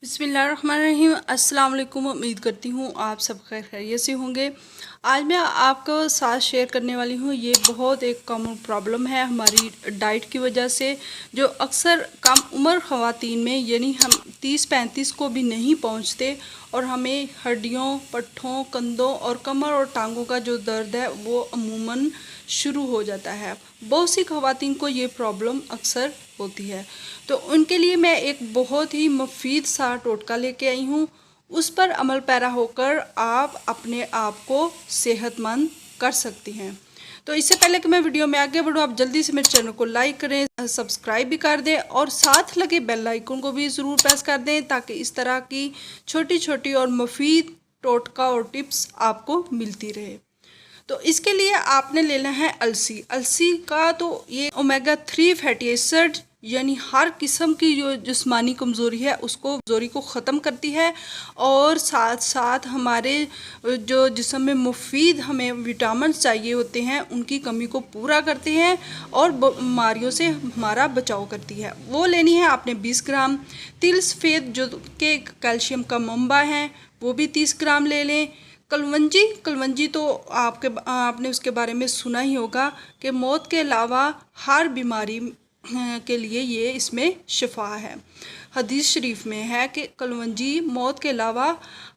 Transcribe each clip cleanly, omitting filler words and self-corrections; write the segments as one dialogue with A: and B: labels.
A: बिस्मिल्लाहिर्रहमानिर्रहीम। अस्सलाम वालेकुम। उम्मीद करती हूँ आप सब खैरियत से होंगे। आज मैं आपको साथ शेयर करने वाली हूँ, ये बहुत एक कॉमन प्रॉब्लम है हमारी डाइट की वजह से, जो अक्सर कम उम्र ख़वातीन में, यानी हम 30-35 को भी नहीं पहुँचते और हमें हड्डियों, पट्ठों, कंधों और कमर और टांगों का जो दर्द है वो अमूमन शुरू हो जाता है। बहुत सी ख़वातीन को ये प्रॉब्लम अक्सर होती है, तो उनके लिए मैं एक बहुत ही मुफीद सा टोटका लेके आई हूँ। उस पर अमल पैरा होकर आप अपने आप को सेहतमंद कर सकती हैं। तो इससे पहले कि मैं वीडियो में आगे बढ़ूँ, आप जल्दी से मेरे चैनल को लाइक करें, सब्सक्राइब भी कर दें और साथ लगे बेल आइकन को भी ज़रूर प्रेस कर दें, ताकि इस तरह की छोटी छोटी और मुफीद टोटका और टिप्स आपको मिलती रहे। तो इसके लिए आपने लेना है अलसी। अलसी का तो ये ओमेगा 3 फैटी एसिड, यानी हर किस्म की जो जिस्मानी कमज़ोरी है उसको कमज़ोरी को ख़त्म करती है, और साथ साथ हमारे जो जिस्म में मुफीद हमें विटामिन चाहिए होते हैं उनकी कमी को पूरा करते हैं और बीमारियों से हमारा बचाव करती है। वो लेनी है आपने 20 ग्राम। तिल सफ़ेद जो के कैल्शियम का मंबा है वो भी 30 ग्राम ले लें। कलवंजी तो आपने उसके बारे में सुना ही होगा कि मौत के अलावा हर बीमारी के लिए ये इसमें शिफा है। हदीस शरीफ में है कि कलवंजी मौत के अलावा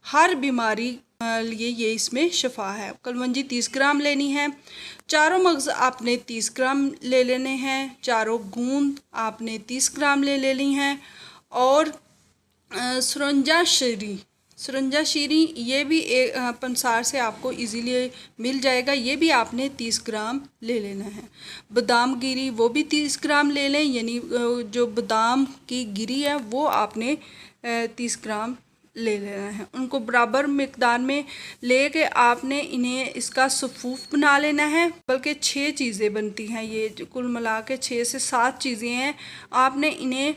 A: हर बीमारी लिए ये इसमें शिफा है। कलवंजी 30 ग्राम लेनी है। चारों मगज़ आपने 30 ग्राम ले लेने हैं। चारों गूंद आपने 30 ग्राम ले लेनी है। और सुरंजा शीरी ये भी पंसार से आपको इजीली मिल जाएगा, ये भी आपने 30 ग्राम ले लेना है। बादाम गिरी वो भी 30 ग्राम ले लें, यानी जो बादाम की गिरी है वो आपने 30 ग्राम ले लेना है। उनको बराबर मिकदार में लेके आपने इन्हें इसका सफ़ूफ बना लेना है। बल्कि 6 चीज़ें बनती हैं, ये कुल मिला के 6 से 7 चीज़ें हैं। आपने इन्हें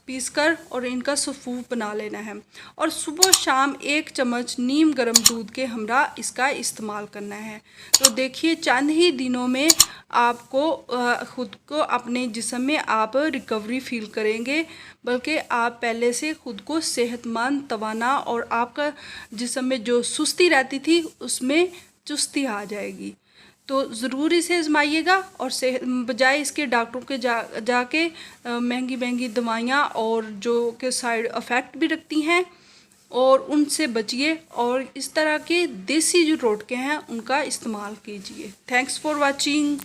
A: पीसकर और इनका सफ़ूफ बना लेना है, और सुबह शाम 1 चम्मच नीम गर्म दूध के हमरा इसका इस्तेमाल करना है। तो देखिए चंद ही दिनों में आपको ख़ुद को अपने जिस्म में आप रिकवरी फील करेंगे, बल्कि आप पहले से ख़ुद को सेहतमंद, तवाना और आपका जिस्म में जो सुस्ती रहती थी उसमें चुस्ती आ जाएगी। तो ज़रूर इसे आजमाइएगा, और बजाय इसके डॉक्टरों के जाके महंगी महंगी दवाइयाँ और जो कि साइड इफ़ेक्ट भी रखती हैं, और उनसे बचिए और इस तरह के देसी जो टोटके हैं उनका इस्तेमाल कीजिए। Thanks for watching.